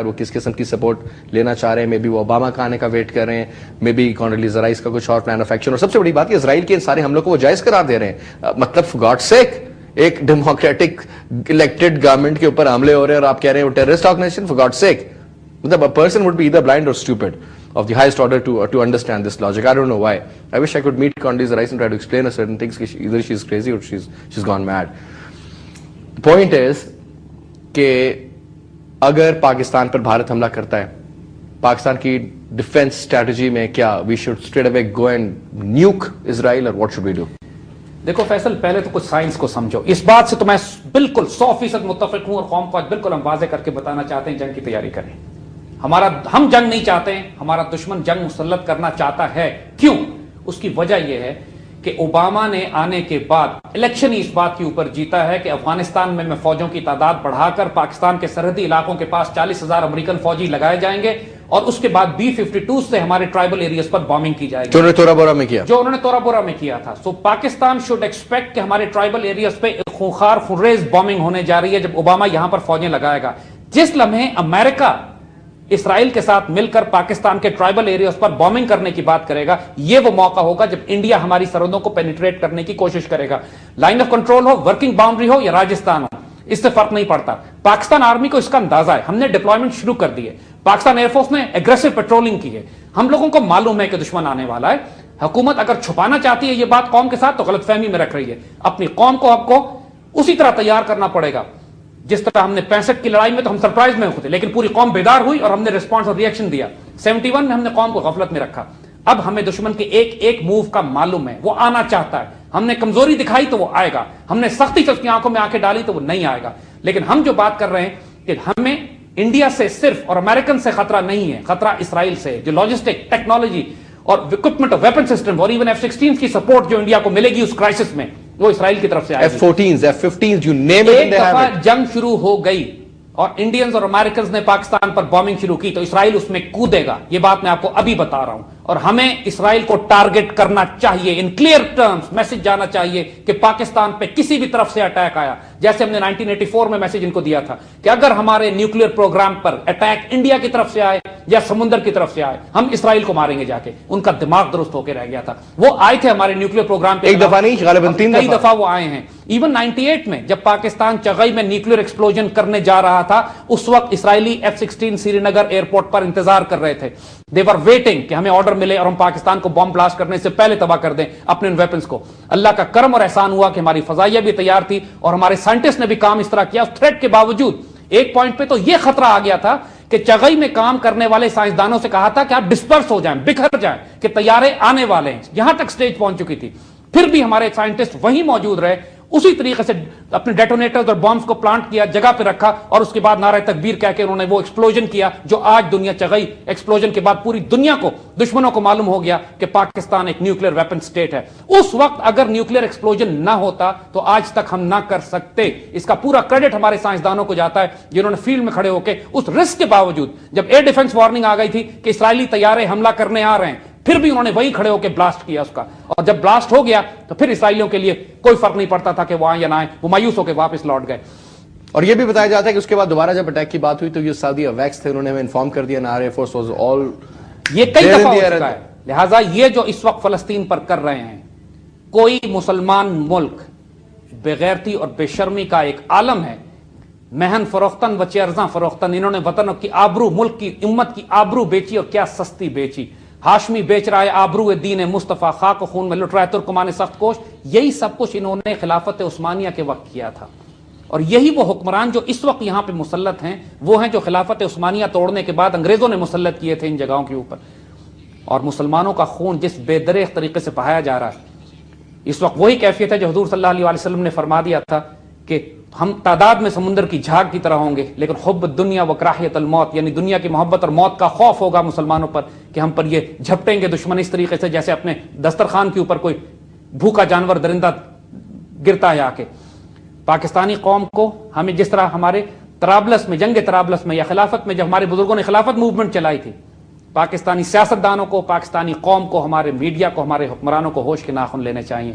وہ کس قسم کی سپورٹ لینا چاہ رہے ہیں. مے بی وہ اوباما کا آنے کا ویٹ کر رہے ہیں, مے بی کانڈولیزا رائس کا کچھ اور پلان آف ایکشن. اور سب سے بڑی بات کہ اسرائیل کے ان سارے حملوں کو وہ جائز قرار دے رہے ہیں. مطلب فار گاڈ سیک ایک ڈیموکریٹک الیکٹڈ گورنمنٹ کے اوپر حملے ہو رہے ہیں اور آپ کہہ رہے ہیں وہ ٹیررسٹ آرگنائزیشن. فار گاڈ سیک مطلب a person would be either blind or stupid of the highest order to understand this logic. I don't know why. I wish I could meet Condoleezza Rice and try to explain her certain things. Either she's crazy or she's gone mad. The point is کہ اگر پاکستان پر بھارت حملہ کرتا ہے, پاکستان کی defence strategy میں کیا we should straight away go and nuke Israel or what should we do? دیکھو فیصل, پہلے تو کچھ سائنس کو سمجھو. اس بات سے تو میں بالکل 100% متفق ہوں اور قوم کو آج بالکل ہم واضح کر کے بتانا چاہتے ہیں جنگ کی تیاری کریں. ہم جنگ نہیں چاہتے ہیں, ہمارا دشمن جنگ مسلط کرنا چاہتا ہے. کیوں؟ اس کی وجہ یہ ہے کہ اوباما نے آنے کے بعد الیکشن اس بات کے اوپر جیتا ہے کہ افغانستان میں فوجوں کی تعداد بڑھا کر پاکستان کے سرحدی علاقوں کے پاس 40,000 امریکن فوجی لگائے جائیں گے اور اس کے بعد B-52 سے ہمارے ٹرائبل ایریاز پر بامبنگ کی جائے گی, جو انہوں نے تورا بورا میں کیا تھا. سو پاکستان شوڈ ایکسپیکٹ کہ ہمارے ٹرائبل ایریاز پہ خونخوار خونریز بامبنگ ہونے جا رہی ہے جب اوباما یہاں پر فوجیں لگائے گا. جس لمحے امریکہ اسرائیل کے ساتھ مل کر پاکستان کے ٹرائبل ایریاز پر بامبنگ کرنے کی بات کرے گا, یہ وہ موقع ہوگا جب انڈیا ہماری سرحدوں کو پینیٹریٹ کرنے کی کوشش کرے گا. لائن آف کنٹرول ہو, ورکنگ باؤنڈری ہو یا راجستھان ہو, اس سے فرق نہیں پڑتا. پاکستان آرمی کو اس کا اندازہ ہے, ہم نے ڈپلائمنٹ شروع کر دی ہے. پاکستان ایئر فورس نے ایگریسو پیٹرولنگ کی ہے. ہم لوگوں کو معلوم ہے کہ دشمن آنے والا ہے. حکومت اگر چھپانا چاہتی ہے یہ بات قوم کے ساتھ تو غلط فہمی میں رکھ رہی ہے. اپنی قوم کو آپ کو اسی طرح تیار کرنا پڑے گا جس طرح ہم نے 65 کی لڑائی میں تو ہم سرپرائز میں ہوتے لیکن پوری قوم بیدار ہوئی اور ہم نے ریسپانس اور ریئیکشن دیا. 71 میں ہم نے قوم کو غفلت میں رکھا. اب ہمیں دشمن کے ایک ایک موو کا معلوم ہے, وہ آنا چاہتا ہے. ہم نے کمزوری دکھائی تو وہ آئے گا, ہم نے سختی سے اس کی آنکھوں میں آنکھیں ڈالی تو وہ نہیں آئے گا. لیکن ہم جو بات کر رہے ہیں کہ ہمیں انڈیا سے صرف اور امریکن سے خطرہ نہیں ہے, خطرہ اسرائیل سے. جو لاجسٹک ٹیکنالوجی اور اکوپمنٹ اور ویپن سسٹم اور ایون F-16 کی سپورٹ جو انڈیا کو ملے گی اس کرائسس میں, وہ اسرائیل کی طرف سے آئے گی. F-14s, F-15s, you name it, ایک دفعہ جنگ شروع ہو گئی اور انڈینز اور امریکنز نے پاکستان پر بامبنگ شروع کی تو اسرائیل اس میں کودے گا. یہ بات میں آپ کو ابھی بتا رہا ہوں. اور ہمیں اسرائیل کو ٹارگٹ کرنا چاہیے, ان کلیئر ٹرمز میسج جانا چاہیے کہ پاکستان پہ کسی بھی طرف سے اٹیک آیا, جیسے ہم نے 1984 میں میسج ان کو دیا تھا کہ اگر ہمارے نیوکلیئر پروگرام پر اٹیک انڈیا کی طرف سے آئے یا سمندر کی طرف سے آئے, ہم اسرائیل کو ماریں گے جا کے. ان کا دماغ درست ہو کے رہ گیا تھا. وہ آئے تھے ہمارے نیوکلیئر پروگرام پہ, ایک دفعہ نہیں غالباً 3 کئی دفعہ وہ آئے ہیں. ایون 98 میں جب پاکستان چغئی میں نیوکلیئر ایکسپلوژن کرنے جا رہا تھا, اس وقت اسرائیلی F-16 سری نگر ایئرپورٹ پر انتظار کر رہے تھے. They were waiting کہ ہمیں آرڈر ملے اور ہم پاکستان کو بم بلاسٹ کرنے سے پہلے تباہ کر دیں اپنے ان ویپنز کو. اللہ کا کرم اور احسان ہوا کہ ہماری فضائیہ بھی تیار تھی اور ہمارے سائنٹسٹ نے بھی کام اس طرح کیا. اس تھریٹ کے باوجود ایک پوائنٹ پہ تو یہ خطرہ آ گیا تھا کہ چغئی میں کام کرنے والے سائنسدانوں سے کہا تھا کہ آپ ڈسپرس ہو جائیں, بکھر جائیں, کہ طیارے آنے والے ہیں. یہاں تک سٹیج پہنچ چکی تھی. پھر بھی ہمارے سائنٹسٹ وہیں موجود رہے, اسی طریقے سے اپنے ڈیٹونیٹرز اور بمز کو پلانٹ کیا, جگہ پہ رکھا اور اس کے بعد نعرہ تکبیر کہہ کے انہوں نے وہ ایکسپلوژن کیا جو آج دنیا چغئی ایکسپلوژن کے بعد پوری دنیا کو, دشمنوں کو معلوم ہو گیا کہ پاکستان ایک نیوکلیئر ویپن سٹیٹ ہے. اس وقت اگر نیوکلیئر ایکسپلوژن نہ ہوتا تو آج تک ہم نہ کر سکتے. اس کا پورا کریڈٹ ہمارے سائنسدانوں کو جاتا ہے جنہوں نے فیلڈ میں کھڑے ہو کے اس رسک کے باوجود, جب ایئر ڈیفنس وارننگ آ گئی تھی کہ اسرائیلی طیارے حملہ کرنے آ رہے ہیں, پھر بھی انہوں نے وہی کھڑے ہو کے بلاسٹ کیا اس کا. اور جب بلاسٹ ہو گیا تو پھر اسرائیلیوں کے لیے کوئی فرق نہیں پڑتا تھا کہ وہ آئیں یا نہ آئیں, وہ مایوس ہو کے واپس لوٹ گئے. اور یہ بھی بتایا جاتا ہے کہ اس کے بعد دوبارہ جب اٹیک کی بات ہوئی تو یہ سعودی اویکس تھے, انہوں نے ہمیں انفارم کر دیا ایئر فورس واز آل. یہ کئی دفعہ ہو چکا ہے. لہٰذا یہ جو اس وقت فلسطین پر کر رہے ہیں, کوئی مسلمان ملک بغیرتی اور بے شرمی کا ایک عالم ہے, مہن فروختن بچے ارزاں فروختن. انہوں نے وطن کی آبرو, ملک کی امت کی آبرو بیچی, اور کیا سستی بیچی. ہاشمی بیچ رہا ہے آبرو دین مصطفیٰ, خاک و خون میں لٹ رہا ہے ترکمان سخت کوش. یہی سب کچھ انہوں نے خلافت عثمانیہ کے وقت کیا تھا. اور یہی وہ حکمران جو اس وقت یہاں پہ مسلط ہیں وہ ہیں جو خلافت عثمانیہ توڑنے کے بعد انگریزوں نے مسلط کیے تھے ان جگہوں کے اوپر. اور مسلمانوں کا خون جس بے دریغ طریقے سے بہایا جا رہا ہے, اس وقت وہی کیفیت ہے جو حضور صلی اللہ علیہ وسلم نے فرما دیا تھا کہ ہم تعداد میں سمندر کی جھاگ کی طرح ہوں گے, لیکن حب دنیا و کراہیت الموت, یعنی دنیا کی محبت اور موت کا خوف ہوگا مسلمانوں پر کہ ہم پر یہ جھپٹیں گے دشمن اس طریقے سے جیسے اپنے دسترخوان کے اوپر کوئی بھوکا جانور درندہ گرتا ہے آ کے. پاکستانی قوم کو ہمیں جس طرح ہمارے طرابلس میں, جنگ طرابلس میں یا خلافت میں جب ہمارے بزرگوں نے خلافت موومنٹ چلائی تھی, پاکستانی سیاستدانوں کو, پاکستانی قوم کو, ہمارے میڈیا کو, ہمارے حکمرانوں کو ہوش کے ناخن لینے چاہیے.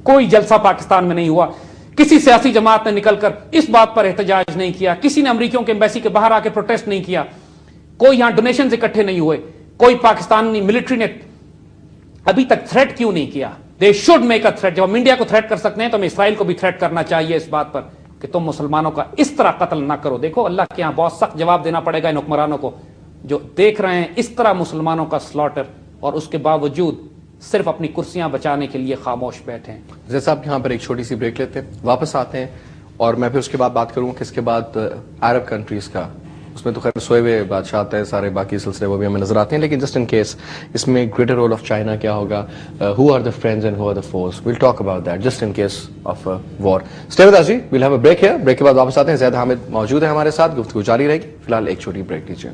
کوئی جلسہ پاکستان میں نہیں ہوا, کسی سیاسی جماعت نے نکل کر اس بات پر احتجاج نہیں کیا, کسی نے امریکیوں کے ایمبیسی کے باہر آ کے پروٹیسٹ نہیں کیا, کوئی یہاں ڈونیشنز اکٹھے نہیں ہوئے, کوئی پاکستانی ملٹری نے ابھی تک تھریٹ کیوں نہیں کیا. They should make a threat. جب ہم انڈیا کو تھریٹ کر سکتے ہیں تو ہمیں اسرائیل کو بھی تھریٹ کرنا چاہیے اس بات پر کہ تم مسلمانوں کا اس طرح قتل نہ کرو. دیکھو اللہ کے یہاں بہت سخت جواب دینا پڑے گا ان حکمرانوں کو جو دیکھ رہے ہیں اس طرح مسلمانوں کا سلاٹر اور اس کے باوجود صرف اپنی کرسیاں بچانے کے لیے خاموش بیٹھے ہیں. جیسا آپ یہاں پر ایک چھوٹی سی بریک لیتے ہیں, واپس آتے ہیں اور میں پھر اس کے بعد بات کروں کہ اس کے بعد عرب کنٹریز کا, اس میں تو خیر سوئے ہوئے بادشاہ آتے ہیں, سارے باقی سلسلے وہ بھی ہمیں نظر آتے ہیں, لیکن جسٹ ان کیس اس میں گریٹر رول آف چائنا کیا ہوگا, who are the friends and who are the foes, we'll talk about that just in case of war. Stay with us جی, we'll have a break here. Break کے بعد واپس آتے ہیں. زید حامد موجود ہے ہمارے ساتھ, گفتگو جاری رہے گی. فی الحال ایک چھوٹی بریک لیجیے.